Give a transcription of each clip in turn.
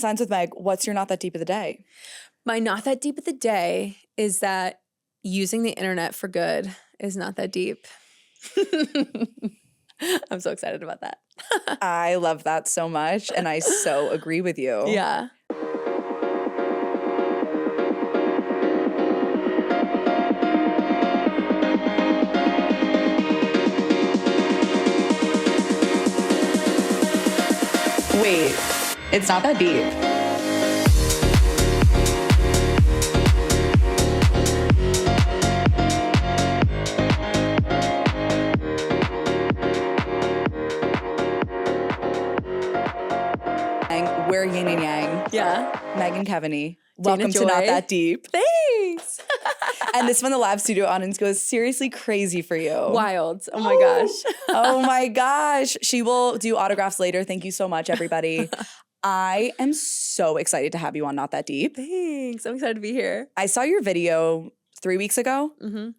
Signs with Meg, what's your not that deep of the day? My not that deep of the day is that using the internet for good is not that deep. I'm so excited about that. I love that so much, and I so agree with you. Yeah. Wait, it's not that deep. We're yin and yang. Yeah. Meg and Keaveny. Welcome to Joy. Not That Deep. Thanks. And this one, the live studio audience goes seriously crazy for you. Wild. Oh my gosh. Oh my gosh. She will do autographs later. Thank you so much, everybody. I am so excited to have you on Not That Deep. Thanks. I'm excited to be here. I saw your video 3 weeks ago. Mm-hmm.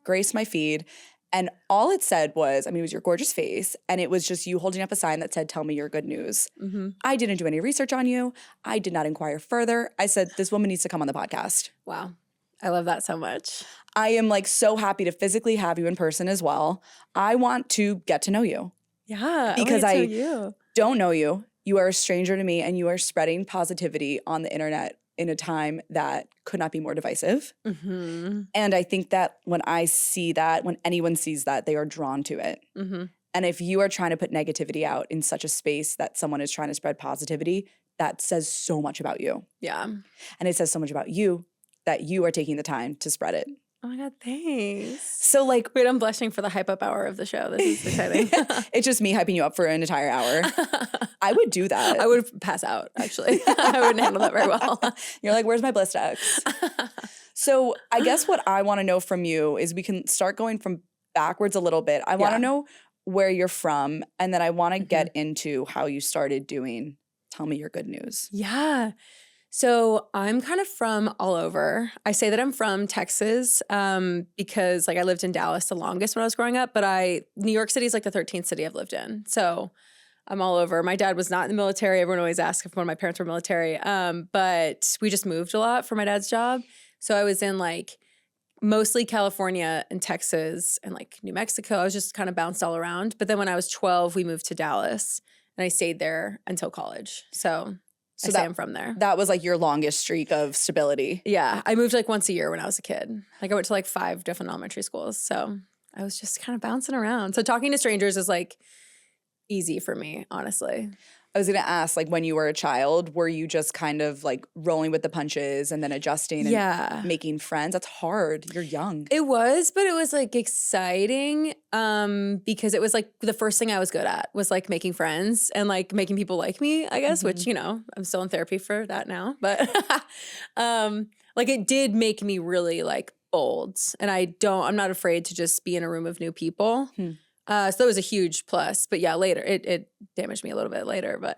Graced my feed. And all it said was, it was your gorgeous face. And it was just you holding up a sign that said, "Tell me your good news." Mm-hmm. I didn't do any research on you. I did not inquire further. I said, this woman needs to come on the podcast. Wow. I love that so much. I am so happy to physically have you in person as well. I want to get to know you. Yeah. Because I I wanna get to know you. Don't know you. You are a stranger to me, and you are spreading positivity on the internet in a time that could not be more divisive. Mm-hmm. And I think that when I see that, when anyone sees that, they are drawn to it. Mm-hmm. And if you are trying to put negativity out in such a space that someone is trying to spread positivity, that says so much about you. Yeah. And it says so much about you that you are taking the time to spread it. Oh my God, thanks. So Wait, I'm blushing for the hype up hour of the show. This is exciting. it's just me hyping you up for an entire hour. I would do that. I would pass out, actually. I wouldn't handle that very well. You're like, where's my Blistex? So I guess what I want to know from you is we can start going from backwards a little bit. I want to know where you're from, and then I want to get into how you started doing Tell Me Your Good News. Yeah. So I'm kind of from all over. I say that I'm from Texas because I lived in Dallas the longest when I was growing up, but New York City is the 13th city I've lived in. So I'm all over. My dad was not in the military. Everyone always asks if one of my parents were military. But we just moved a lot for my dad's job. So I was in mostly California and Texas and New Mexico. I was just kind of bounced all around. But then when I was 12, we moved to Dallas and I stayed there until college. So I say I'm from there. That was your longest streak of stability. Yeah. I moved once a year when I was a kid. I went to 5 different elementary schools. So I was just kind of bouncing around. So talking to strangers is easy for me, honestly. I was going to ask, when you were a child, were you just kind of rolling with the punches and then adjusting and making friends? That's hard. You're young. It was, but it was exciting because it was the first thing I was good at was making friends and making people like me, I guess, which, I'm still in therapy for that now. But it did make me really bold. And I'm not afraid to just be in a room of new people. So that was a huge plus. But yeah, later, it damaged me a little bit later, but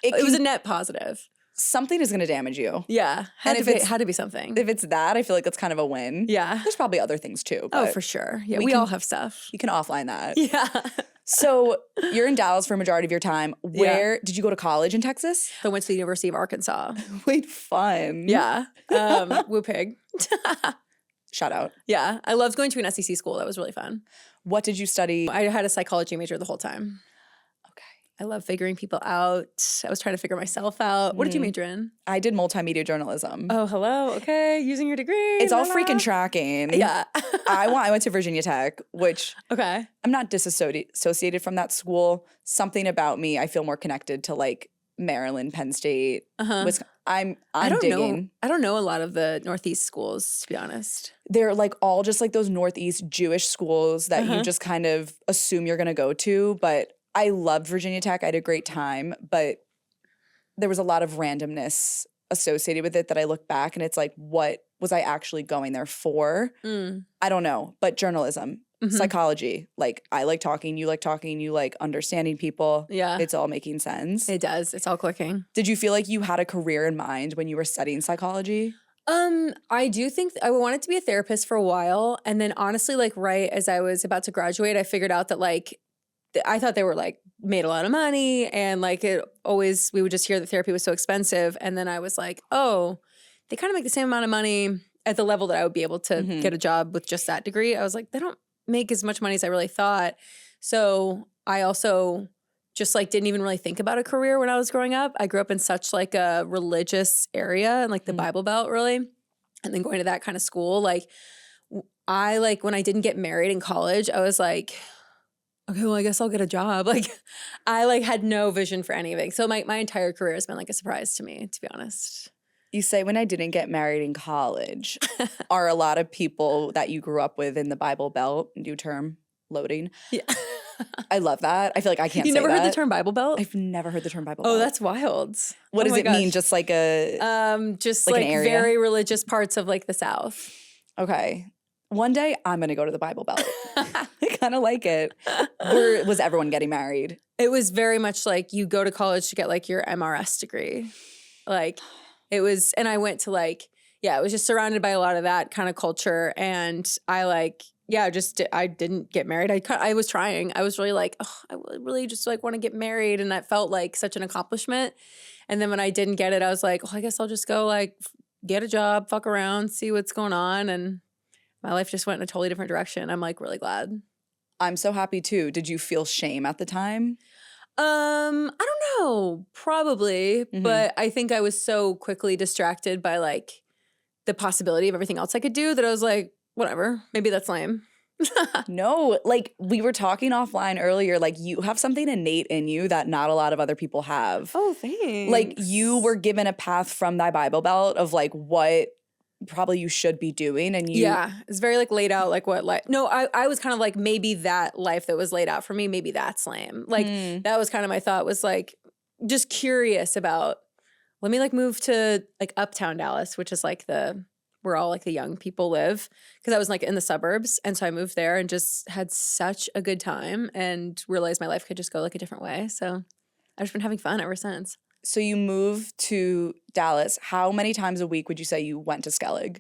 it was a net positive. Something is going to damage you. Yeah. Had to be something. If it's that, I feel that's kind of a win. Yeah. There's probably other things too. Oh, for sure. Yeah, we all have stuff. You can offline that. Yeah. So you're in Dallas for a majority of your time. Where did you go to college in Texas? I went to the University of Arkansas. Wait, fun. Yeah. Woo pig. Shout out. Yeah. I loved going to an SEC school. That was really fun. What did you study? I had a psychology major the whole time. Okay. I love figuring people out. I was trying to figure myself out. What did you major in? I did multimedia journalism. Oh, hello. Okay. Using your degree. It's all freaking tracking. Yeah. I went to Virginia Tech, which I'm not disassociated from that school. Something about me, I feel more connected to Maryland, Penn State. Wisconsin. I'm digging. I don't know a lot of the Northeast schools, to be honest. They're all just those Northeast Jewish schools that you just kind of assume you're going to go to. But I loved Virginia Tech. I had a great time. But there was a lot of randomness associated with it that I look back and it's what was I actually going there for? I don't know. But journalism, psychology, I like talking, you like understanding people. Yeah. It's all making sense. It does. It's all clicking. Did you feel you had a career in mind when you were studying psychology? I do think I wanted to be a therapist for a while. And then honestly, right as I was about to graduate, I figured out that I thought they were made a lot of money, and like we would just hear that therapy was so expensive. And then I was like, oh, they kind of make the same amount of money at the level that I would be able to get a job with just that degree. I was like, they don't make as much money as I really thought. So I also just like didn't even really think about a career when I was growing up. I grew up in such like a religious area and like the Bible Belt really. And then going to that kind of school, like I like when I didn't get married in college, I was like, okay, well, I guess I'll get a job. Like I like had no vision for anything. So my entire career has been like a surprise to me, to be honest. You say when I didn't get married in college, are a lot of people that you grew up with in the Bible Belt, new term, loading? Yeah. I love that. I feel like I can't say that. You never heard the term Bible Belt? I've never heard the term Bible Belt. Oh, that's wild. What does it mean? Just like a just like like an area? very religious parts of like the South. Okay. One day I'm going to go to the Bible Belt. I kind of like it. Where was everyone getting married? It was very much like you go to college to get like your MRS degree. Like it was, and I went to like, yeah, it was just surrounded by a lot of that kind of culture. And I like, yeah, I didn't get married. I was trying. I was really like, oh, I really just like want to get married. And that felt like such an accomplishment. And then when I didn't get it, I was like, oh, I guess I'll just go like get a job, fuck around, see what's going on. And my life just went in a totally different direction. I'm like really glad. I'm so happy too. Did you feel shame at the time? I don't know, probably, but I think I was so quickly distracted by like the possibility of everything else I could do that I was like, whatever, maybe that's lame. No, like we were talking offline earlier, like you have something innate in you that not a lot of other people have. Oh, thanks. Like you were given a path from thy Bible Belt of like what probably you should be doing, and it's very like laid out like what life. No, I was kind of like maybe that life that was laid out for me, maybe that's lame. Like that was kind of my thought, was like just curious about, let me like move to like uptown Dallas, which is like where all like the young people live, because I was like in the suburbs. And so I moved there and just had such a good time and realized my life could just go like a different way. So I've just been having fun ever since. So you moved to Dallas. How many times a week would you say you went to Skellig?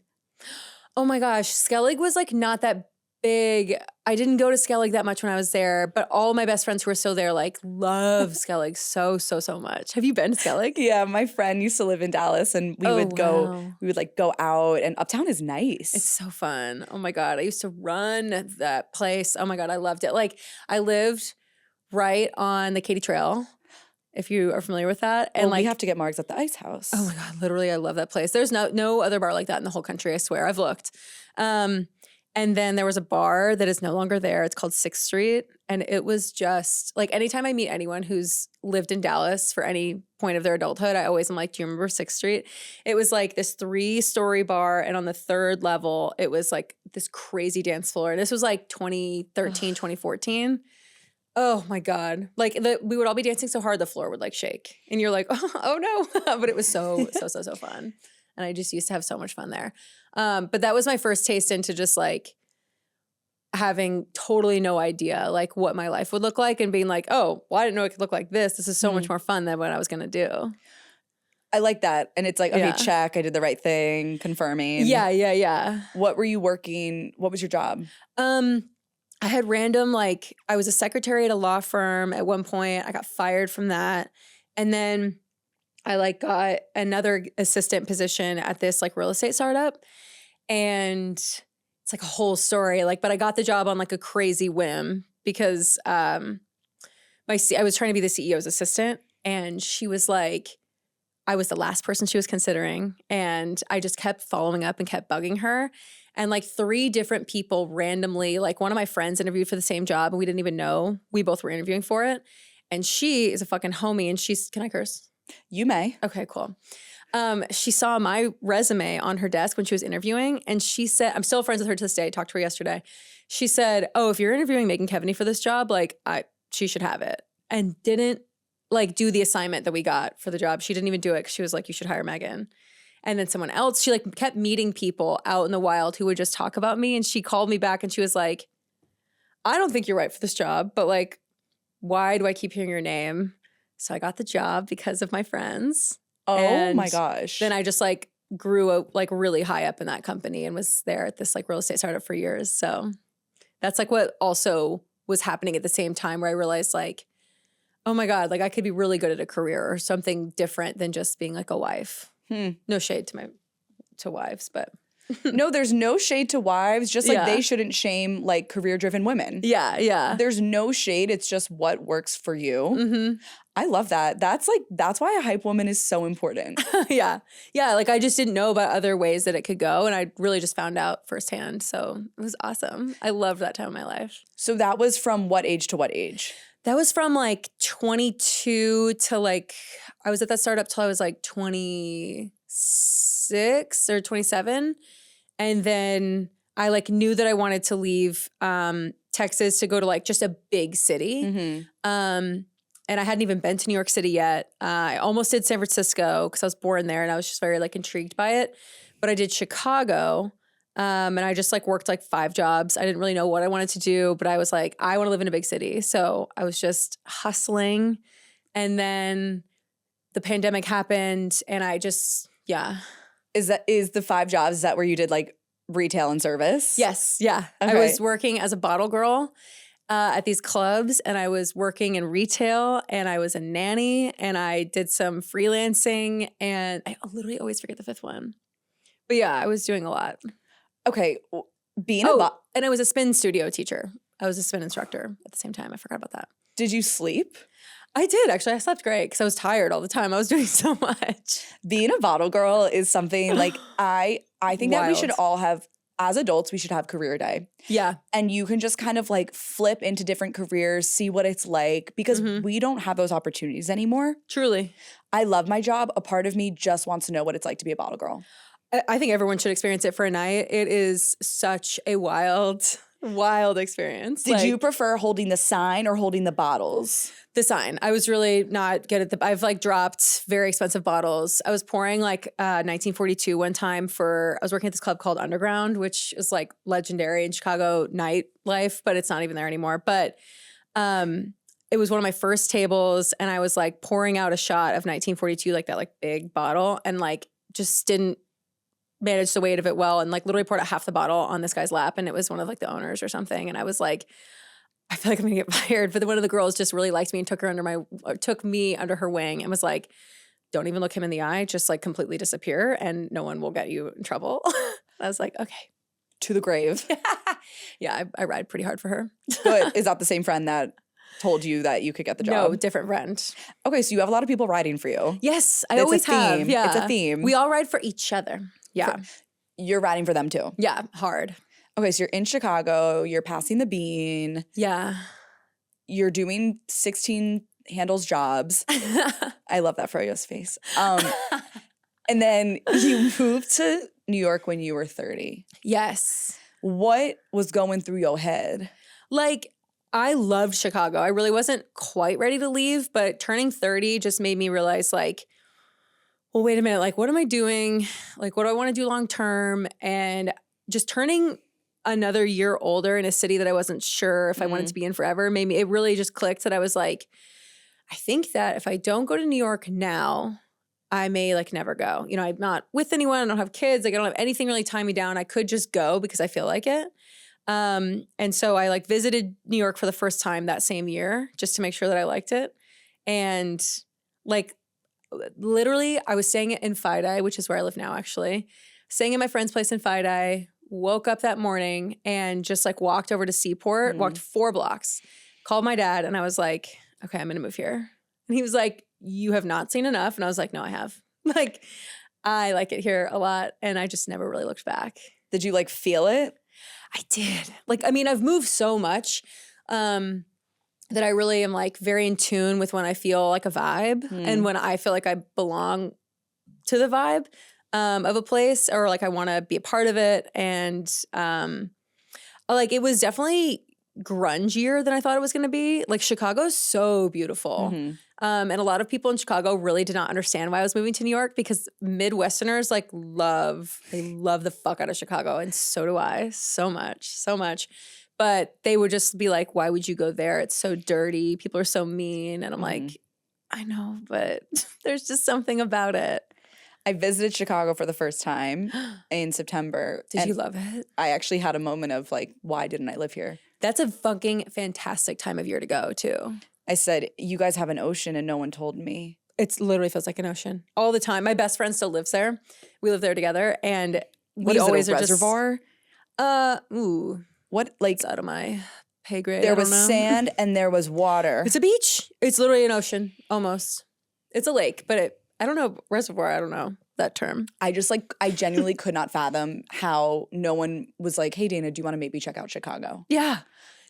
Oh my gosh, Skellig was like not that big. I didn't go to Skellig that much when I was there, but all my best friends who are still there like love Skellig so much. Have you been to Skellig? Yeah, my friend used to live in Dallas, and we would like go out, and uptown is nice. It's so fun. Oh my God, I used to run that place. Oh my God, I loved it. Like I lived right on the Katy Trail, if you are familiar with that. And like we have to get Margs at the Ice House. Oh my God, literally I love that place. There's no other bar like that in the whole country, I swear. I've looked. And then there was a bar that is no longer there. It's called 6th Street. And it was just like anytime I meet anyone who's lived in Dallas for any point of their adulthood, I always am like, do you remember 6th Street? It was like this 3-story bar. And on the 3rd level, it was like this crazy dance floor. And this was like 2013, 2014. Oh my God. Like we would all be dancing so hard the floor would like shake. And you're like, oh no. But it was so fun. And I just used to have so much fun there. But that was my first taste into just like having totally no idea like what my life would look like and being like, oh, well, I didn't know it could look like this. This is so much more fun than what I was going to do. I like that. And it's like, okay, check. I did the right thing, confirming. Yeah. What were you working? What was your job? I had random, like, I was a secretary at a law firm at one point. I got fired from that. And then I like got another assistant position at this like real estate startup. And it's like a whole story. Like, but I got the job on like a crazy whim because I was trying to be the CEO's assistant. And she was like, I was the last person she was considering. And I just kept following up and kept bugging her. And like 3 different people randomly, like one of my friends interviewed for the same job and we didn't even know we both were interviewing for it. And she is a fucking homie and can I curse? You may. Okay, cool. She saw my resume on her desk when she was interviewing and she said, I'm still friends with her to this day. I talked to her yesterday. She said, oh, if you're interviewing Megan Keaveny for this job, like she should have it. And didn't like do the assignment that we got for the job. She didn't even do it because she was like, you should hire Megan. And then someone else, she like kept meeting people out in the wild who would just talk about me. And she called me back and she was like, I don't think you're right for this job, but like, why do I keep hearing your name? So I got the job because of my friends. Oh my gosh. Then I just like grew like really high up in that company and was there at this like real estate startup for years. So that's like what also was happening at the same time where I realized like, Oh my God. Like I could be really good at a career or something different than just being like a wife. No shade to wives, but No, there's no shade to wives, just like Yeah. they shouldn't shame like career-driven women. yeah. There's no shade. It's just what works for you. Mm-hmm. I love that. That's why a hype woman is so important. Yeah. Like I just didn't know about other ways that it could go. And I really just found out firsthand. So it was awesome. I loved that time of my life. So that was from what age to what age? That was from like 22 to like, I was at that startup till I was like 26 or 27. And then I like knew that I wanted to leave Texas to go to like just a big city. Mm-hmm. And I hadn't even been to New York City yet. I almost did San Francisco because I was born there and I was just very like intrigued by it. But I did Chicago. And I just like worked like 5 jobs. I didn't really know what I wanted to do, but I was like, I want to live in a big city. So I was just hustling. And then the pandemic happened and I just, Is the 5 jobs, is that where you did like retail and service? Yes. Yeah. Okay. I was working as a bottle girl at these clubs and I was working in retail and I was a nanny and I did some freelancing and I literally always forget the 5th one. But yeah, I was doing a lot. Okay. And I was a spin studio teacher. I was a spin instructor at the same time. I forgot about that. Did you sleep? I did actually. I slept great because I was tired all the time. I was doing so much. Being a bottle girl is something like I think that we should Wild. all have, as adults, we should have career day. Yeah. And you can just kind of like flip into different careers, see what it's like, because we don't have those opportunities anymore. Truly. I love my job. A part of me just wants to know what it's like to be a bottle girl. I think everyone should experience it for a night. It is such a wild experience. Did you prefer holding the sign or holding the bottles? The sign. I was really not good at I've like dropped very expensive bottles. I was pouring like 1942 one time I was working at this club called Underground, which is like legendary in Chicago nightlife, but it's not even there anymore. But it was one of my first tables and I was like pouring out a shot of 1942, like that like big bottle and like just didn't manage the weight of it well and like literally poured out half the bottle on this guy's lap and it was one of like the owners or something and I was like, I feel like I'm gonna get fired. But then one of the girls just really liked me and took me under her wing and was like, don't even look him in the eye, just like completely disappear and no one will get you in trouble. I was like, okay. To the grave. Yeah, I ride pretty hard for her. Good. Is that the same friend that told you that you could get the job? No, different friend. Okay, so you have a lot of people riding for you. Yes, I It's a always have. theme. Yeah. It's a theme. We all ride for each other. Yeah. You're riding for them too. Yeah, hard. Okay, so you're in Chicago, you're passing the bean, Yeah. you're doing 16 handles jobs. I love that Froyo's face. And then you moved to New York when you were 30. Yes. What was going through your head? Like, I loved Chicago. I really wasn't quite ready to leave, but turning 30 just made me realize like, well, wait a minute, like what am I doing? Like what do I want to do long term? And just turning another year older in a city that I wasn't sure if I wanted to be in forever made me, it really just clicked that I was like, I think that if I don't go to New York now, I may like never go. You know, I'm not with anyone, I don't have kids, like I don't have anything really tying me down. I could just go because I feel like it. And so I like visited New York for the first time that same year just to make sure that I liked it. And like literally I was staying in Fidei, which is where I live now actually, staying at my friend's place in Fidei, woke up that morning and just like walked over to Seaport, walked 4 blocks, called my dad and I was like, okay, I'm going to move here. And he was like, you have not seen enough. And I was like, no, I have. Like, I like it here a lot. And I just never really looked back. Did you like feel it? I did. Like, I mean, I've moved so much that I really am like very in tune with when I feel like a vibe and when I feel like I belong to the vibe of a place or like I want to be a part of it. And like it was definitely grungier than I thought it was going to be. Like Chicago's so beautiful. And a lot of people in Chicago really did not understand why I was moving to New York because Midwesterners like love the fuck out of Chicago. And so do I, so much. But they would just be like, why would you go there? It's so dirty. People are so mean. And I'm like, I know, but there's just something about it. I visited Chicago for the first time in September. Did you love it? I actually had a moment of like, why didn't I live here? That's a fucking fantastic time of year to go too. I said, you guys have an ocean and no one told me. It literally feels like an ocean all the time. My best friend still lives there. We live there together, and What we is always it, a are reservoir? What, like it's out of my pay grade. there I don't was know. sand and there was water. It's a beach. It's literally an ocean, almost. It's a lake, but I don't know, reservoir, I don't know that term. I genuinely could not fathom how no one was like, hey, Dana, do you want to maybe check out Chicago? Yeah.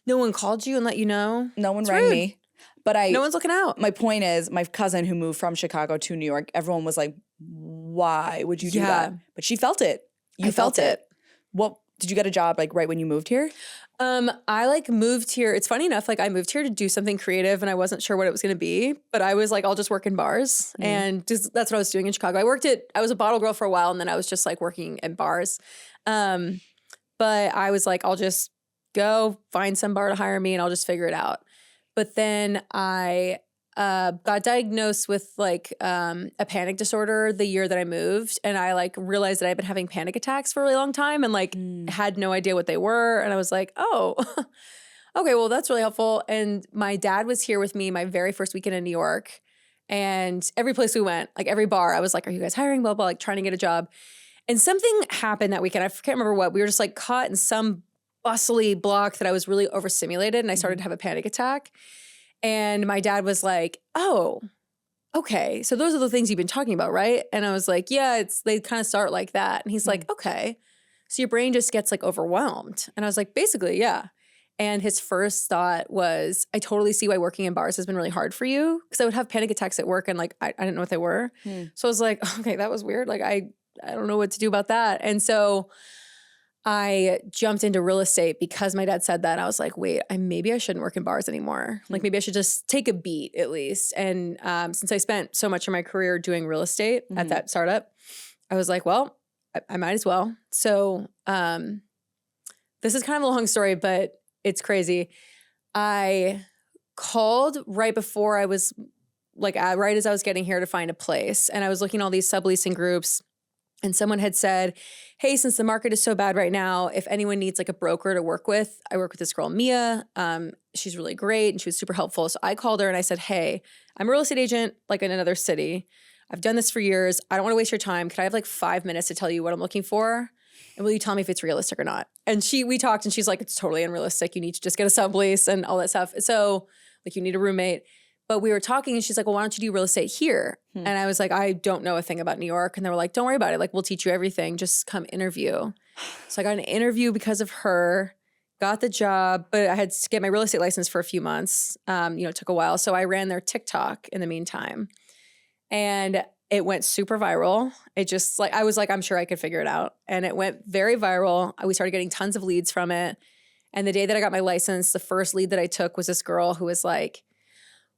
No one called you and let you know? No one It's rang rude. me. But No one's looking out. My point is, my cousin who moved from Chicago to New York, everyone was like, why would you do that? But she felt it. I felt it. What, did you get a job like right when you moved here? I like moved here. It's funny enough, like I moved here to do something creative and I wasn't sure what it was going to be, but I was like, I'll just work in bars. And just, that's what I was doing in Chicago. I was a bottle girl for a while and then I was just like working in bars. But I was like, I'll just go find some bar to hire me and I'll just figure it out. But then I got diagnosed with like a panic disorder the year that I moved. And I like realized that I've been having panic attacks for a really long time and like had no idea what they were. And I was like, oh, okay, well, that's really helpful. And my dad was here with me my very first weekend in New York. And every place we went, like every bar, I was like, are you guys hiring? Blah, blah, like trying to get a job. And something happened that weekend. I can't remember what. We were just like caught in some bustly block that I was really overstimulated and I started to have a panic attack. And my dad was like, oh, okay. So those are the things you've been talking about, right? And I was like, yeah, they kind of start like that. And he's like, okay. So your brain just gets like overwhelmed. And I was like, basically, yeah. And his first thought was, I totally see why working in bars has been really hard for you. Because I would have panic attacks at work and like, I didn't know what they were. So I was like, okay, that was weird. Like, I don't know what to do about that. And so I jumped into real estate because my dad said that. I was like, wait, maybe I shouldn't work in bars anymore. Like maybe I should just take a beat at least. And since I spent so much of my career doing real estate at that startup, I was like, well, I might as well. So this is kind of a long story, but it's crazy. I called right before I was like, right as I was getting here to find a place. And I was looking at all these subleasing groups. And someone had said, hey, since the market is so bad right now, if anyone needs like a broker to work with, I work with this girl, Mia. She's really great and she was super helpful. So I called her and I said, hey, I'm a real estate agent like in another city. I've done this for years. I don't want to waste your time. Could I have like 5 minutes to tell you what I'm looking for? And will you tell me if it's realistic or not? And we talked and she's like, it's totally unrealistic. You need to just get a sublease and all that stuff. So like you need a roommate. But we were talking and she's like, well, why don't you do real estate here? And I was like, I don't know a thing about New York. And they were like, don't worry about it. Like, we'll teach you everything. Just come interview. So I got an interview because of her, got the job, but I had to get my real estate license for a few months. It took a while. So I ran their TikTok in the meantime. And it went super viral. It just like, I was like, I'm sure I could figure it out. And it went very viral. We started getting tons of leads from it. And the day that I got my license, the first lead that I took was this girl who was like,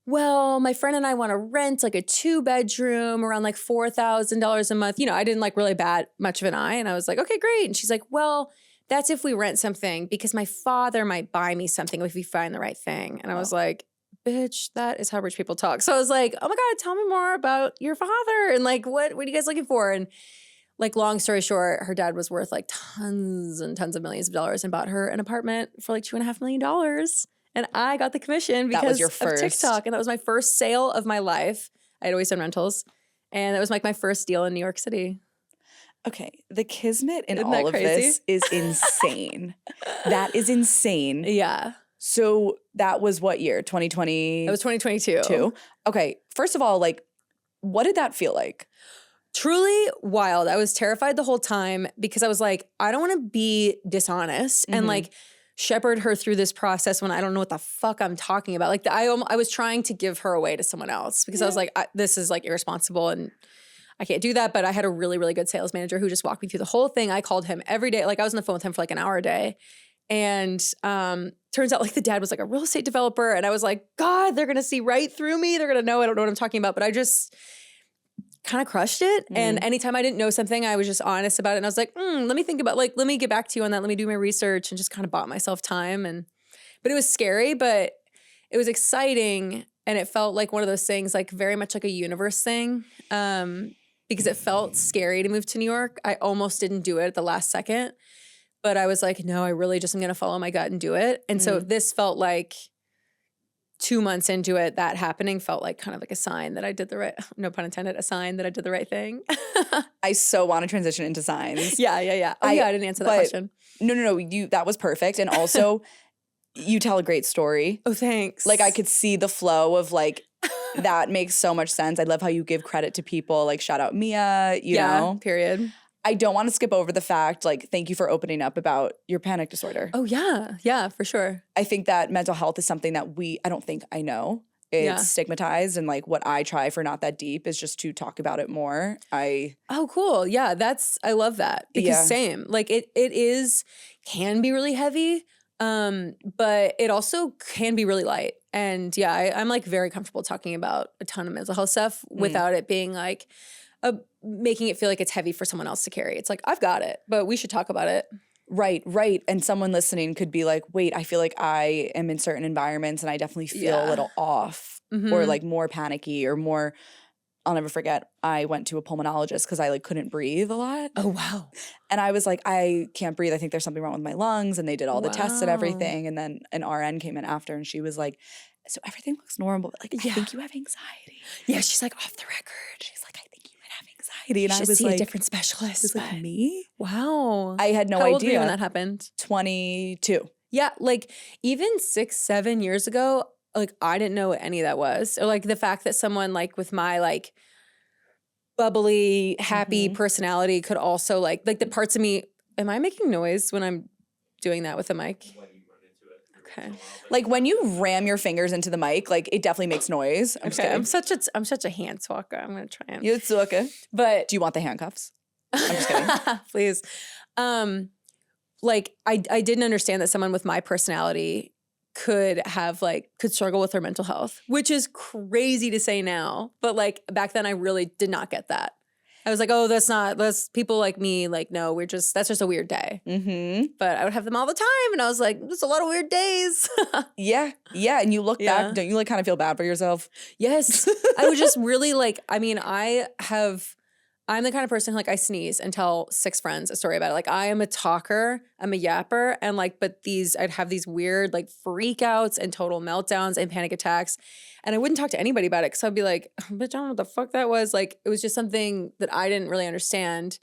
well, my friend and I want to rent like a 2-bedroom around like $4,000 a month. I didn't like really bat much of an eye. And I was like, okay, great. And she's like, well, that's if we rent something because my father might buy me something if we find the right thing. And I was like, bitch, that is how rich people talk. So I was like, oh my God, tell me more about your father. And like, what are you guys looking for? And like, long story short, her dad was worth like tons and tons of millions of dollars and bought her an apartment for like $2.5 million. And I got the commission because of TikTok. And that was my first sale of my life. I had always done rentals. And that was like my first deal in New York City. Okay. The kismet in Isn't all that of crazy? this is insane. That is insane. Yeah. So that was what year? 2020? It was 2022. Okay. First of all, like, what did that feel like? Truly wild. I was terrified the whole time because I was like, I don't want to be dishonest and like shepherd her through this process when I don't know what the fuck I'm talking about. Like I was trying to give her away to someone else because I was like, this is like irresponsible and I can't do that. But I had a really, really good sales manager who just walked me through the whole thing. I called him every day. Like I was on the phone with him for like an hour a day. And turns out like the dad was like a real estate developer. And I was like, God, they're going to see right through me. They're going to know I don't know what I'm talking about. But I just kind of crushed it. And anytime I didn't know something, I was just honest about it. And I was like, let me think about like, let me get back to you on that. Let me do my research and just kind of bought myself time. But it was scary, but it was exciting. And it felt like one of those things, like very much like a universe thing. Because it felt scary to move to New York. I almost didn't do it at the last second. But I was like, no, I really just am going to follow my gut and do it. And so this felt like 2 months into it, that happening felt like kind of like a sign that I did the right, no pun intended, a sign that I did the right thing. I so want to transition into signs. Yeah. Oh, I didn't answer that question. No. That was perfect. And also, you tell a great story. Oh, thanks. Like, I could see the flow of like, that makes so much sense. I love how you give credit to people. Like, shout out Mia, you know? Period. I don't want to skip over the fact, like, thank you for opening up about your panic disorder. Oh, yeah. Yeah, for sure. I think that mental health is something that I don't think I know. It's stigmatized, and like what I try for Not That Deep is just to talk about it more. Oh, cool. Yeah, I love that because same. Like it can be really heavy, but it also can be really light. And yeah, I'm like very comfortable talking about a ton of mental health stuff without it being like making it feel like it's heavy for someone else to carry. It's like, I've got it, but we should talk about it. Right. And someone listening could be like, wait, I feel like I am in certain environments and I definitely feel a little off or like more panicky or more. I'll never forget, I went to a pulmonologist because I like couldn't breathe a lot. Oh, wow. And I was like, I can't breathe. I think there's something wrong with my lungs. And they did all the tests and everything. And then an RN came in after and she was like, so everything looks normal, but like, I think you have anxiety. Yeah, she's like, off the record. She's like, I think you might have anxiety. And I was see like, a different specialist. I was like, me? Wow. I had no idea. How old were you when that happened? 22. Yeah, like even 6-7 years ago, like I didn't know what any of that was. Or like the fact that someone like with my like bubbly, happy personality could also like the parts of me. Am I making noise when I'm doing that with the mic? Okay. Like when you ram your fingers into the mic, like it definitely makes noise. I'm such a hand talker. I'm gonna try and. It's okay. But do you want the handcuffs? I'm just kidding. Please. Like I didn't understand that someone with my personality could struggle with their mental health, which is crazy to say now. But like back then I really did not get that. I was like, oh, that's people like me. Like, no, that's just a weird day. Mm-hmm. But I would have them all the time. And I was like, there's a lot of weird days. Yeah. And you look back, don't you like kind of feel bad for yourself? Yes. I would just really like, I mean, I'm the kind of person who like I sneeze and tell 6 friends a story about it. Like I am a talker, I'm a yapper, and like, but I'd have these weird like freakouts and total meltdowns and panic attacks. And I wouldn't talk to anybody about it because I'd be like, bitch, I don't know what the fuck that was. Like it was just something that I didn't really understand.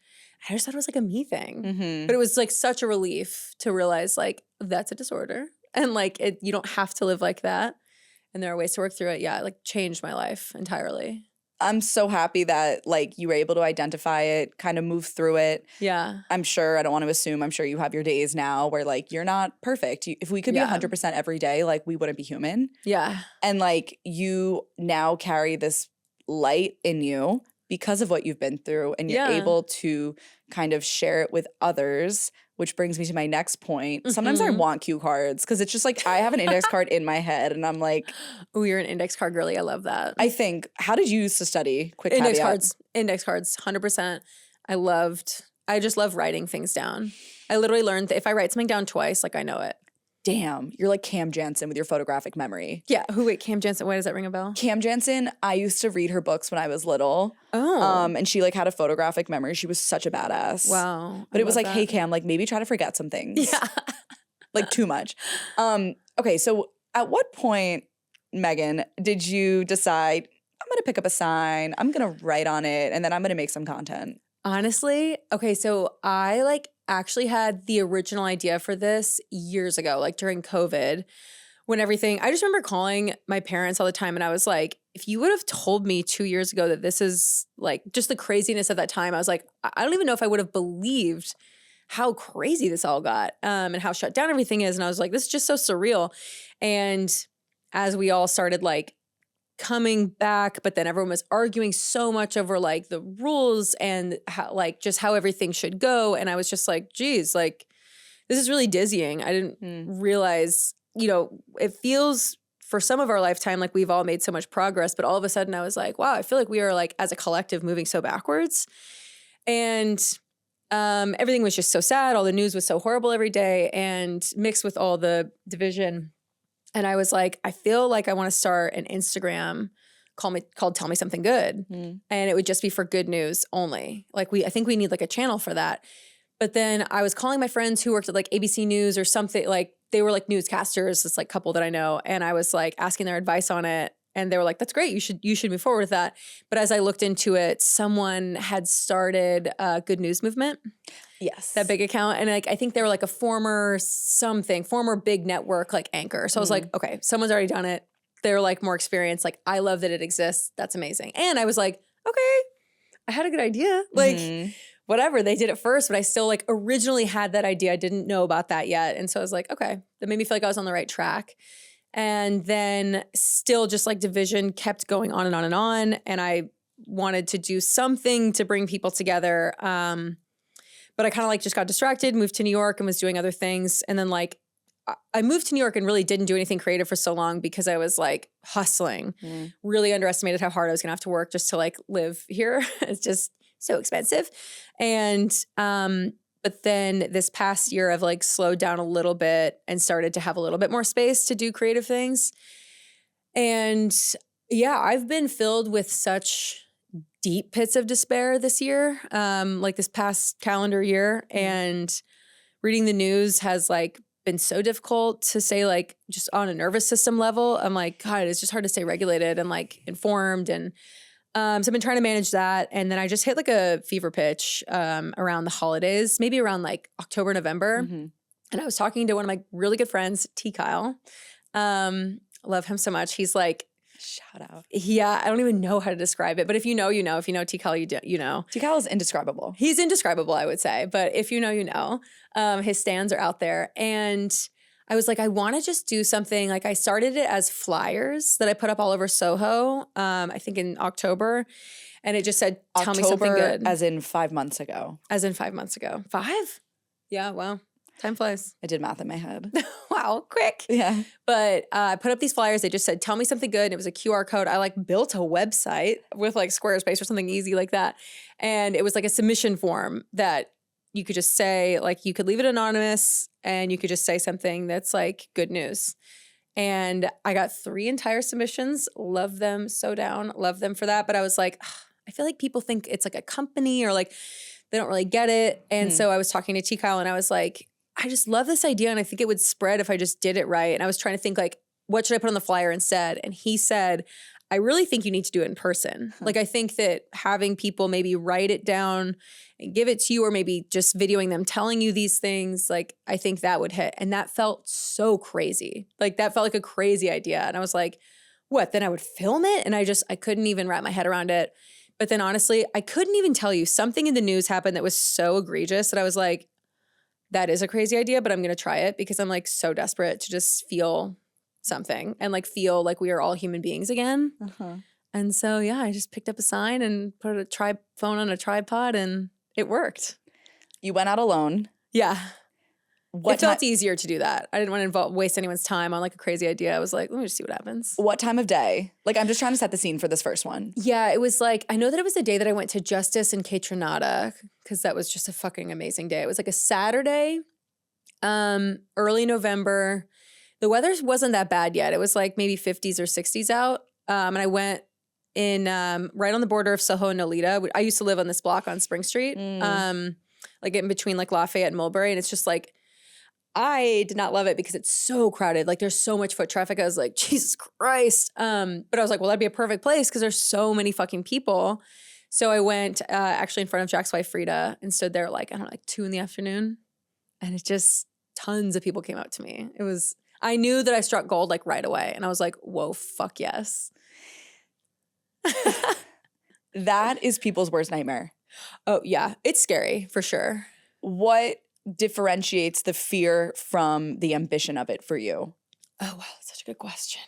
I just thought it was like a me thing. Mm-hmm. But it was like such a relief to realize like that's a disorder. And like you don't have to live like that. And there are ways to work through it. Yeah, it like changed my life entirely. I'm so happy that like you were able to identify it, kind of move through it. Yeah. I'm sure, I don't want to assume, I'm sure you have your days now where like you're not perfect. If we could be 100% every day, like we wouldn't be human. Yeah. And like you now carry this light in you because of what you've been through and you're able to kind of share it with others, which brings me to my next point. Sometimes I want cue cards because it's just like I have an index card in my head and I'm like, oh, you're an index card girly. I love that. I think, how did you used to study? Quick index caveat. Index cards, 100%. I just love writing things down. I literally learned that if I write something down twice, like I know it. Damn, you're like Cam Jansen with your photographic memory. Yeah. Wait, Cam Jansen. Why does that ring a bell? Cam Jansen, I used to read her books when I was little. Oh. And she like had a photographic memory. She was such a badass. Wow. But it was like, hey Cam, like maybe try to forget some things. Yeah. Like too much. Okay, so at what point, Megan, did you decide, I'm gonna pick up a sign, I'm gonna write on it, and then I'm gonna make some content? Honestly, okay, so I like actually had the original idea for this years ago, like during COVID, when I just remember calling my parents all the time and I was like, if you would have told me 2 years ago that this is like just the craziness of that time, I was like, I don't even know if I would have believed how crazy this all got and how shut down everything is. And I was like, this is just so surreal. And as we all started like coming back, but then everyone was arguing so much over like the rules and how, like just how everything should go. And I was just like, geez, like this is really dizzying. I didn't realize, it feels for some of our lifetime like we've all made so much progress, but all of a sudden I was like, wow, I feel like we are like as a collective moving so backwards. And everything was just so sad. All the news was so horrible every day and mixed with all the division. And I was like, I feel like I want to start an Instagram called Tell Me Something Good. And it would just be for good news only. Like I think we need like a channel for that. But then I was calling my friends who worked at like ABC News or something, like they were like newscasters, this like couple that I know. And I was like asking their advice on it. And they were like, that's great. You should move forward with that. But as I looked into it, someone had started Good News Movement. Yes. That big account. And like I think they were like a former big network like anchor. So I was like, okay, someone's already done it. They're like more experienced. Like I love that it exists. That's amazing. And I was like, okay, I had a good idea. Like whatever, they did it first, but I still like originally had that idea. I didn't know about that yet. And so I was like, okay, that made me feel like I was on the right track. And then still just like division kept going on and on and on. And I wanted to do something to bring people together. But I kind of like just got distracted, moved to New York and was doing other things. And then like I moved to New York and really didn't do anything creative for so long because I was like hustling, really underestimated how hard I was gonna have to work just to like live here. It's just so expensive. And but then this past year I've like slowed down a little bit and started to have a little bit more space to do creative things. And yeah, I've been filled with such deep pits of despair this year, like this past calendar year. And reading the news has like been so difficult to say, like just on a nervous system level. I'm like, God, it's just hard to stay regulated and like informed. And so I've been trying to manage that. And then I just hit like a fever pitch around the holidays, maybe around like October, November. And I was talking to one of my really good friends, T. Kyle. Love him so much. He's like, shout out. Yeah, I don't even know how to describe it. But if you know, you know. If you know T. Kyle, you know. T. Kyle is indescribable. He's indescribable, I would say. But if you know, you know. His stands are out there. And I was like, I want to just do something. Like I started it as flyers that I put up all over Soho, I think in October. And it just said, tell me something good. As in 5 months ago. As in 5 months ago. 5? Yeah, wow. Time flies. I did math in my head. Wow, quick. Yeah. But I put up these flyers. They just said, tell me something good. And it was a QR code. I like built a website with like Squarespace or something easy like that. And it was like a submission form that you could just say, like you could leave it anonymous and you could just say something that's like good news. And I got 3 entire submissions. Love them so down. Love them for that. But I was like, I feel like people think it's like a company or like they don't really get it. And so I was talking to T. Kyle and I was like, I just love this idea and I think it would spread if I just did it right. And I was trying to think like, what should I put on the flyer instead? And he said, I really think you need to do it in person. Like I think that having people maybe write it down and give it to you or maybe just videoing them telling you these things, like I think that would hit. And that felt so crazy. Like that felt like a crazy idea. And I was like, what, then I would film it? And I couldn't even wrap my head around it. But then honestly, I couldn't even tell you something in the news happened that was so egregious that I was like, that is a crazy idea, but I'm going to try it because I'm like so desperate to just feel something and like feel like we are all human beings again. And so, yeah, I just picked up a sign and put a phone on a tripod and it worked. You went out alone. Yeah. It felt easier to do that. I didn't want to waste anyone's time on like a crazy idea. I was like, let me just see what happens. What time of day? Like, I'm just trying to set the scene for this first one. Yeah, it was like, I know that it was the day that I went to Justice in Catronata because that was just a fucking amazing day. It was like a Saturday, early November. The weather wasn't that bad yet. It was like maybe 50s or 60s out. And I went in right on the border of Soho and Nolita. I used to live on this block on Spring Street, like in between like Lafayette and Mulberry. And it's just like, I did not love it because it's so crowded. Like there's so much foot traffic. I was like, Jesus Christ. But I was like, well, that'd be a perfect place because there's so many fucking people. So I went actually in front of Jack's wife, Frida, and stood there like, I don't know, like 2 PM. And it just, tons of people came out to me. I knew that I struck gold like right away. And I was like, whoa, fuck yes. That is people's worst nightmare. Oh yeah, it's scary for sure. What differentiates the fear from the ambition of it for you? Oh wow, that's such a good question.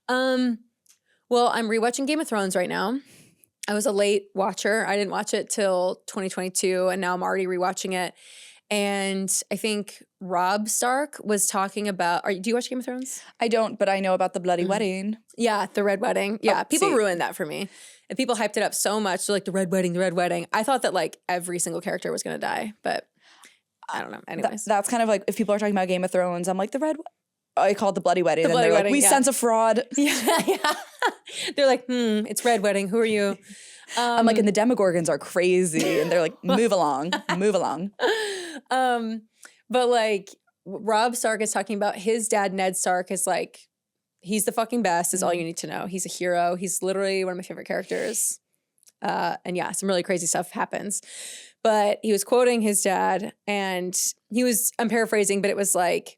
Well, I'm rewatching Game of Thrones right now. I was a late watcher. I didn't watch it till 2022, and now I'm already rewatching it. And I think Rob Stark was talking about. Do you watch Game of Thrones? I don't, but I know about the bloody wedding. Yeah, the red wedding. Yeah, people ruined that for me, and people hyped it up so much. They're like the red wedding, the red wedding. I thought that like every single character was gonna die, but I don't know. Anyways, that's kind of like if people are talking about Game of Thrones, I'm like the red. I call it the bloody wedding. The bloody wedding. Like, we sense a fraud. Yeah. They're like, it's red wedding. Who are you? I'm like, and the Demogorgons are crazy, and they're like, move along, move along. But like Rob Stark is talking about his dad, Ned Stark, is like, he's the fucking best, is all you need to know. He's a hero. He's literally one of my favorite characters. And yeah, some really crazy stuff happens. But he was quoting his dad, and I'm paraphrasing, but it was like,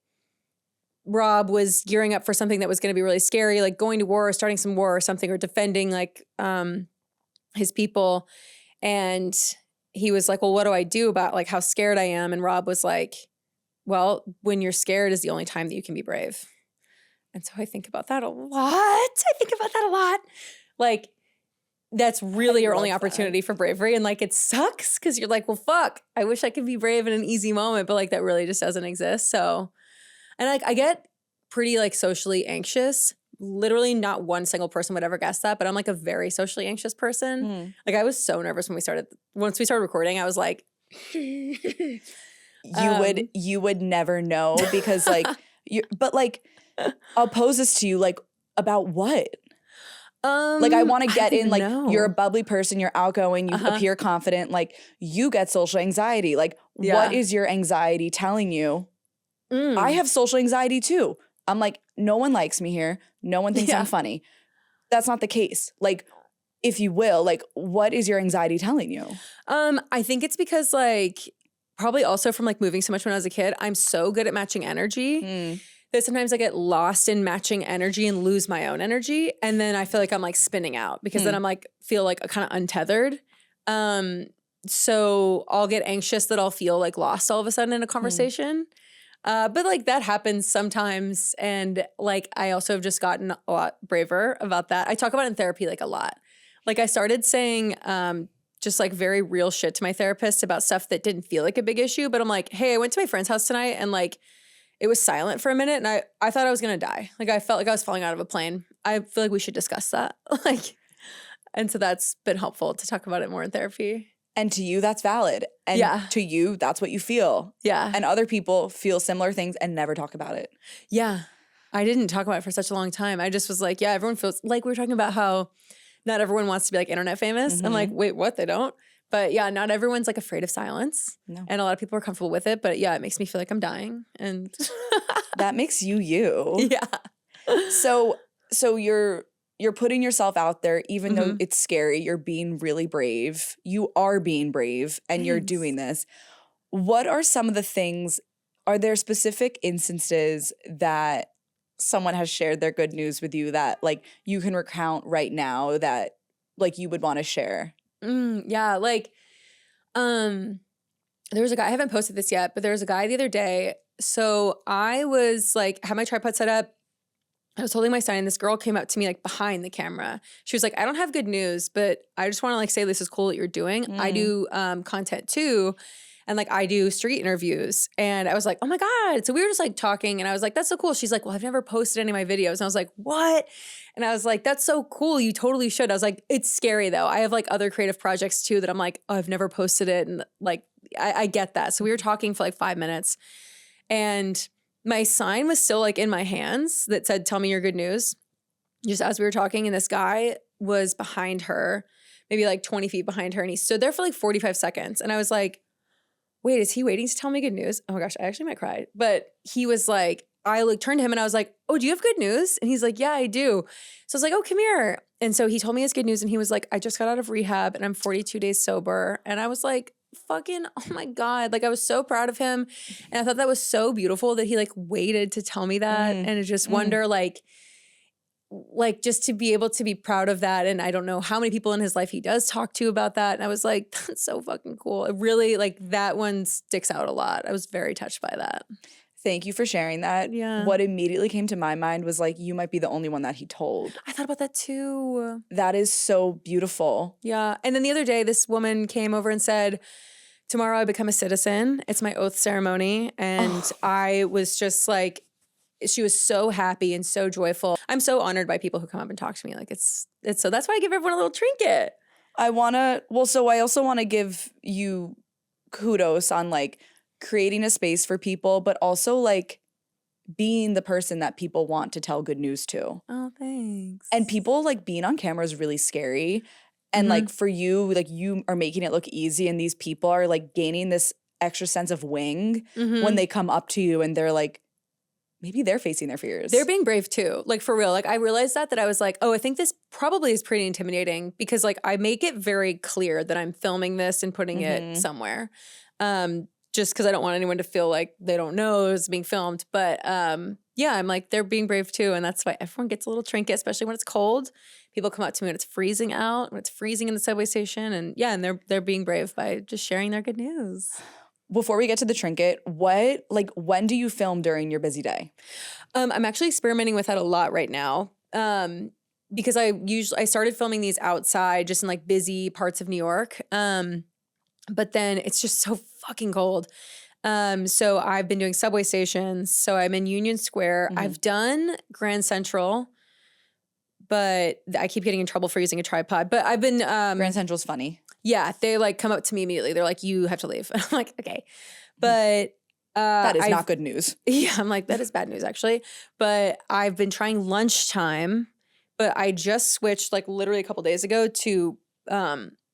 Rob was gearing up for something that was going to be really scary, like going to war or starting some war or something, or defending like his people. And he was like, well, what do I do about like how scared I am? And Rob was like, well, when you're scared is the only time that you can be brave. And so I think about that a lot. Like, that's really your only opportunity for bravery. And like, it sucks because you're like, well, fuck, I wish I could be brave in an easy moment, but like that really just doesn't exist. So, and like, I get pretty like socially anxious. Literally not one single person would ever guess that, but I'm like a very socially anxious person. Like I was so nervous once we started recording, I was like, you would never know because like, but like, I'll pose this to you, like about what? Like I want to get in, like you're a bubbly person, you're outgoing, you appear confident, like you get social anxiety. Like what is your anxiety telling you? I have social anxiety too. I'm like, no one likes me here. No one thinks I'm funny. That's not the case. Like, if you will, like, what is your anxiety telling you? I think it's because like, probably also from like moving so much when I was a kid, I'm so good at matching energy that sometimes I get lost in matching energy and lose my own energy. And then I feel like I'm like spinning out because then I'm like, feel like kind of untethered. So I'll get anxious that I'll feel like lost all of a sudden in a conversation. But like that happens sometimes. And like, I also have just gotten a lot braver about that. I talk about it in therapy like a lot. Like I started saying just like very real shit to my therapist about stuff that didn't feel like a big issue. But I'm like, hey, I went to my friend's house tonight and like it was silent for a minute and I thought I was going to die. Like I felt like I was falling out of a plane. I feel like we should discuss that. Like, and so that's been helpful to talk about it more in therapy. And to you, that's valid. And to you, that's what you feel. Yeah. And other people feel similar things and never talk about it. Yeah. I didn't talk about it for such a long time. I just was like, yeah, everyone feels like we were talking about how not everyone wants to be like internet famous. I'm like, wait, what? They don't? But yeah, not everyone's like afraid of silence. No. And a lot of people are comfortable with it. But yeah, it makes me feel like I'm dying. And that makes you you. Yeah. So you're putting yourself out there, even though it's scary. You're being really brave. You are being brave and you're doing this. What are some of the things, are there specific instances that someone has shared their good news with you that like you can recount right now that like you would want to share? Yeah. Like, there was a guy, I haven't posted this yet, but there was a guy the other day. So I was like, had my tripod set up. I was holding my sign and this girl came up to me like behind the camera. She was like, I don't have good news, but I just want to like say this is cool what you're doing. I do content too. And like I do street interviews. And I was like, oh my God. So we were just like talking and I was like, that's so cool. She's like, well, I've never posted any of my videos. And I was like, what? And I was like, that's so cool. You totally should. I was like, it's scary though. I have like other creative projects too that I'm like, oh, I've never posted it. And like, I get that. So we were talking for like 5 minutes and my sign was still like in my hands that said, tell me your good news. Just as we were talking and this guy was behind her, maybe like 20 feet behind her. And he stood there for like 45 seconds. And I was like, wait, is he waiting to tell me good news? Oh my gosh, I actually might cry. But he was like, I like turned to him and I was like, oh, do you have good news? And he's like, yeah, I do. So I was like, oh, come here. And so he told me his good news and he was like, I just got out of rehab and I'm 42 days sober. And I was like, fucking, oh my God. Like I was so proud of him. And I thought that was so beautiful that he like waited to tell me that. And I just wonder like just to be able to be proud of that. And I don't know how many people in his life he does talk to about that. And I was like, that's so fucking cool. It really like that one sticks out a lot. I was very touched by that. Thank you for sharing that. Yeah. What immediately came to my mind was like, you might be the only one that he told. I thought about that too. That is so beautiful. Yeah. And then the other day, this woman came over and said, tomorrow I become a citizen. It's my oath ceremony. And I was just like, she was so happy and so joyful. I'm so honored by people who come up and talk to me. Like it's so that's why I give everyone a little trinket. I also want to give you kudos on like creating a space for people, but also like being the person that people want to tell good news to. Oh, thanks. And people like being on camera is really scary. And like for you, like you are making it look easy and these people are like gaining this extra sense of wing Mm-hmm. when they come up to you and they're like, maybe they're facing their fears. They're being brave too. Like for real. Like I realized that I was like, oh, I think this probably is pretty intimidating because like I make it very clear that I'm filming this and putting it somewhere. Just because I don't want anyone to feel like they don't know it's being filmed. But yeah, I'm like, they're being brave too. And that's why everyone gets a little trinket, especially when it's cold. People come up to me when it's freezing out, when it's freezing in the subway station. And yeah, and they're being brave by just sharing their good news. Before we get to the trinket, when do you film during your busy day? I'm actually experimenting with that a lot right now. Because I started filming these outside just in like busy parts of New York. But then it's just so fucking cold. So I've been doing subway stations. So I'm in Union Square. I've done Grand Central, but I keep getting in trouble for using a tripod. But I've been Grand Central's funny. Yeah, they like come up to me immediately. They're like, "You have to leave." I'm like, "Okay," but that is not good news. Yeah, I'm like, that is bad news actually. But I've been trying lunchtime, but I just switched like literally a couple days ago to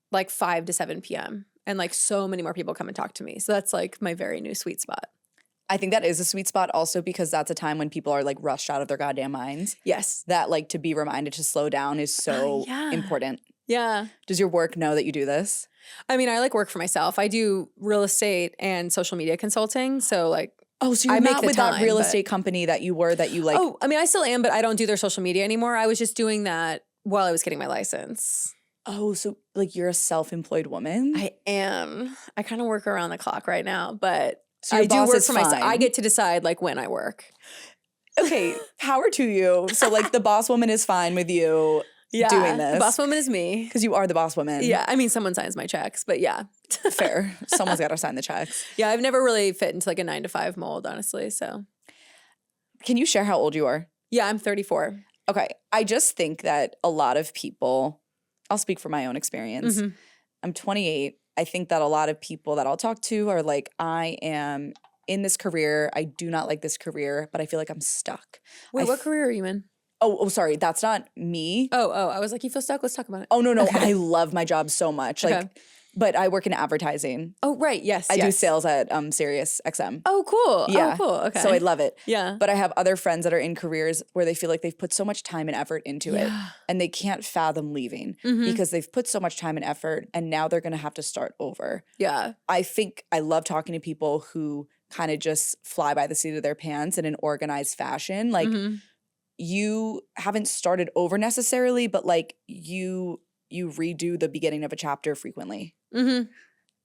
like 5 to 7 p.m. and like so many more people come and talk to me. So that's like my very new sweet spot. I think that is a sweet spot also because that's a time when people are like rushed out of their goddamn minds. Yes. That like to be reminded to slow down is so important. Yeah. Does your work know that you do this? I mean, I like work for myself. I do real estate and social media consulting. So like, oh, so you're not with that real estate company that you were that you like. Oh, I mean, I still am, but I don't do their social media anymore. I was just doing that while I was getting my license. Oh, so like you're a self-employed woman? I am. I kind of work around the clock right now, but so your I do boss work is for fine. myself. I get to decide like when I work. Okay, power to you. So like the boss woman is fine with you doing this. The boss woman is me. Because you are the boss woman. Yeah, I mean, someone signs my checks, but yeah. Fair. Someone's got to sign the checks. Yeah, I've never really fit into like a 9 to 5 mold, honestly, so. Can you share how old you are? Yeah, I'm 34. Okay, I just think that a lot of people, I'll speak from my own experience. I'm 28. I think that a lot of people that I'll talk to are like, I am in this career. I do not like this career, but I feel like I'm stuck. Wait, what career are you in? Oh, sorry. That's not me. Oh, I was like, you feel stuck? Let's talk about it. Oh, no. Okay. I love my job so much. Like, but I work in advertising. Oh, right. Yes. I do sales at Sirius XM. Oh, cool. Yeah. Oh, cool. Okay. So I love it. Yeah. But I have other friends that are in careers where they feel like they've put so much time and effort into it and they can't fathom leaving because they've put so much time and effort and now they're going to have to start over. Yeah. I think I love talking to people who kind of just fly by the seat of their pants in an organized fashion. Like you haven't started over necessarily, but like you redo the beginning of a chapter frequently.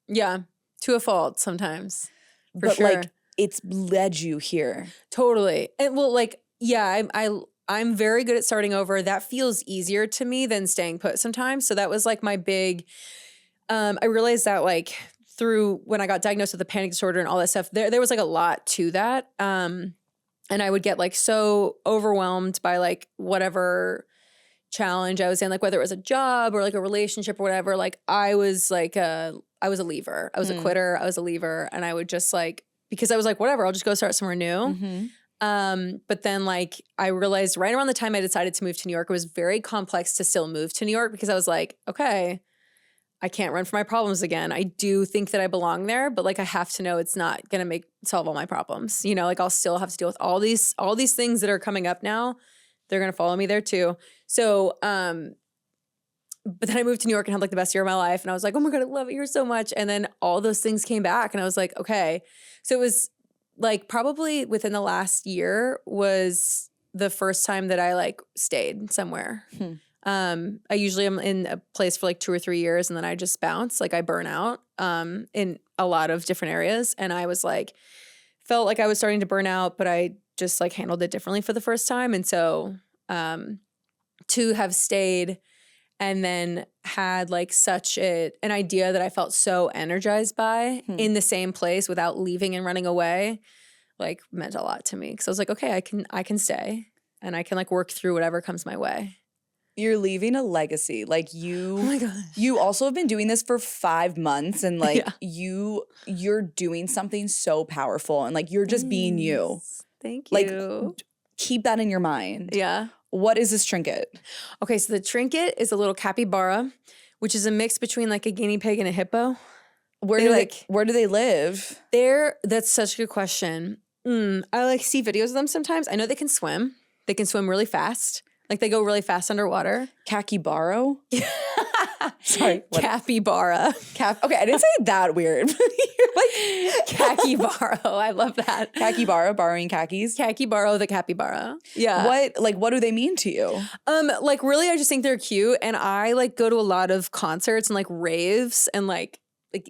Yeah, to a fault sometimes. But like it's led you here. Totally. And well, like, yeah, I'm very good at starting over. That feels easier to me than staying put sometimes. So that was like my big, I realized that like through when I got diagnosed with a panic disorder and all that stuff, there was like a lot to that. And I would get like so overwhelmed by like whatever challenge I was in, like whether it was a job or like a relationship or whatever, like I was a leaver. I was a quitter. I was a leaver. And I would just like, because I was like, whatever, I'll just go start somewhere new. But then like I realized right around the time I decided to move to New York, it was very complex to still move to New York because I was like, okay, I can't run from my problems again. I do think that I belong there, but like I have to know it's not going to solve all my problems. You know, like I'll still have to deal with all these things that are coming up now. They're going to follow me there too. So, but then I moved to New York and had like the best year of my life. And I was like, oh my God, I love it here so much. And then all those things came back and I was like, okay. So it was like probably within the last year was the first time that I like stayed somewhere. I usually am in a place for like 2 or 3 years and then I just bounce. Like I burn out in a lot of different areas. And I was like, felt like I was starting to burn out, but I just like handled it differently for the first time. And so to have stayed and then had like such an idea that I felt so energized by in the same place without leaving and running away, like meant a lot to me. Because I was like, okay, I can stay and I can like work through whatever comes my way. You're leaving a legacy. Like you, oh my gosh. You also have been doing this for 5 months and like you're doing something so powerful and like you're just being you. Thank like, you. Keep that in your mind. Yeah. What is this trinket? Okay, so the trinket is a little capybara, which is a mix between like a guinea pig and a hippo. Where do they live? That's such a good question. I like see videos of them sometimes. I know they can swim. They can swim really fast. Like they go really fast underwater. Capybaro? Sorry. Capybara. Okay, I didn't say it that weird. You're like Capybaro. I love that. Capybara, borrowing khakis. Capybaro the capybara. Yeah. What do they mean to you? Like really, I just think they're cute, and I like go to a lot of concerts and like raves and like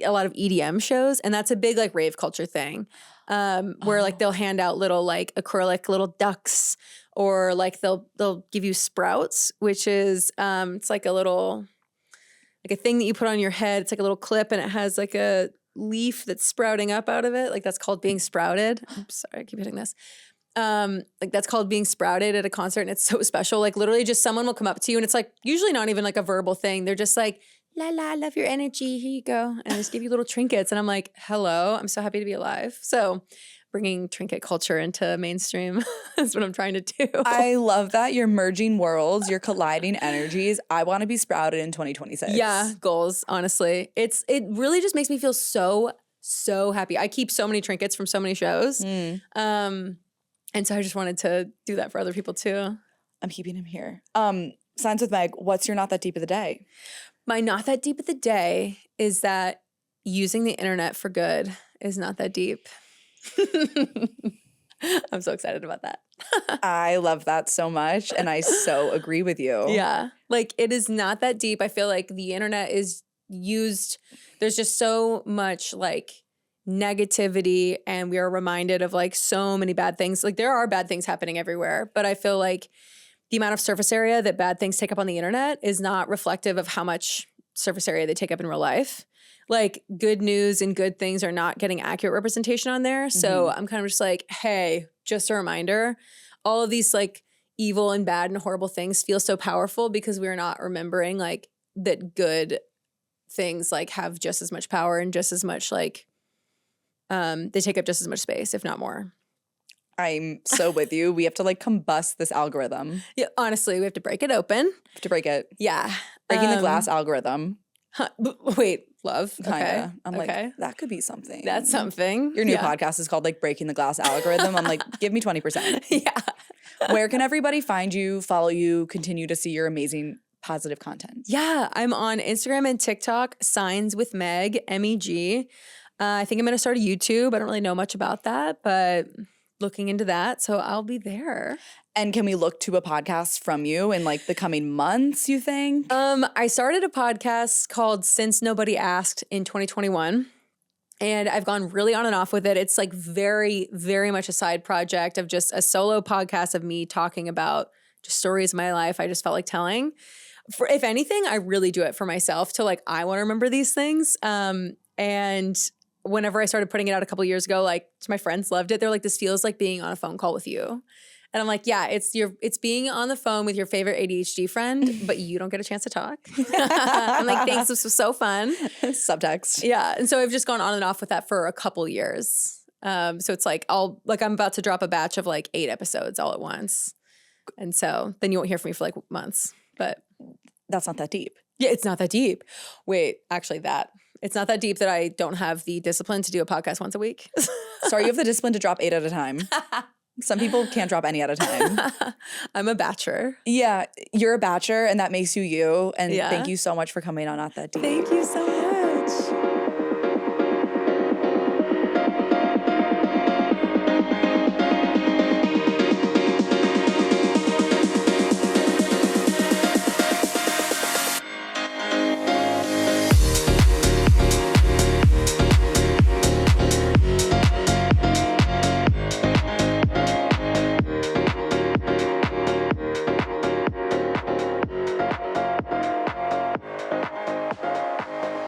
a lot of EDM shows, and that's a big like rave culture thing. Where like they'll hand out little like acrylic little ducks, or like they'll give you sprouts, which is it's like a little like a thing that you put on your head. It's like a little clip, and it has like a leaf that's sprouting up out of it. Like that's called being sprouted. I'm sorry, I keep hitting this. Like that's called being sprouted at a concert, and it's so special. Like literally just someone will come up to you, and it's like usually not even like a verbal thing. They're just like, la la, I love your energy. Here you go. And I just give you little trinkets. And I'm like, hello, I'm so happy to be alive. So bringing trinket culture into mainstream is what I'm trying to do. I love that. You're merging worlds. You're colliding energies. I want to be sprouted in 2026. Yeah, goals, honestly. It really just makes me feel so happy. I keep so many trinkets from so many shows. And so I just wanted to do that for other people too. I'm keeping him here. Signs with Meg, what's your not that deep of the day? My not that deep of the day is that using the internet for good is not that deep. I'm so excited about that. I love that so much, and I so agree with you. Yeah. Like it is not that deep. I feel like the internet is used, there's just so much like negativity, and we are reminded of like so many bad things. Like there are bad things happening everywhere, but I feel like the amount of surface area that bad things take up on the internet is not reflective of how much surface area they take up in real life. Like good news and good things are not getting accurate representation on there. So I'm kind of just like, hey, just a reminder, all of these like evil and bad and horrible things feel so powerful because we're not remembering like that good things like have just as much power and just as much like they take up just as much space, if not more. I'm so with you. We have to like combust this algorithm. Yeah, honestly, we have to break it open. We have to break it. Yeah. Breaking the glass algorithm. Wait, love. Kinda. Okay. I'm like, that could be something. That's something. Your new podcast is called like Breaking the Glass Algorithm. I'm like, give me 20%. Yeah. Where can everybody find you, follow you, continue to see your amazing positive content? Yeah, I'm on Instagram and TikTok, Signs with Meg, MEG. I think I'm going to start a YouTube. I don't really know much about that, but looking into that. So I'll be there. And can we look to a podcast from you in like the coming months, you think? I started a podcast called Since Nobody Asked in 2021. And I've gone really on and off with it. It's like very, very much a side project of just a solo podcast of me talking about just stories of my life I just felt like telling. If anything, I really do it for myself to like, I want to remember these things. And whenever I started putting it out a couple years ago, like my friends loved it. They're like, this feels like being on a phone call with you. And I'm like, yeah, it's being on the phone with your favorite ADHD friend, but you don't get a chance to talk. I'm like, thanks, this was so fun. Subtext. Yeah. And so I've just gone on and off with that for a couple years. So it's like I'm about to drop a batch of like 8 episodes all at once. And so then you won't hear from me for like months. But that's not that deep. Yeah, it's not that deep. Wait, actually it's not that deep that I don't have the discipline to do a podcast once a week. Sorry, you have the discipline to drop 8 at a time. Some people can't drop any at a time. I'm a batcher. Yeah, you're a batcher, and that makes you you. And thank you so much for coming on Not That Deep. Thank you so much.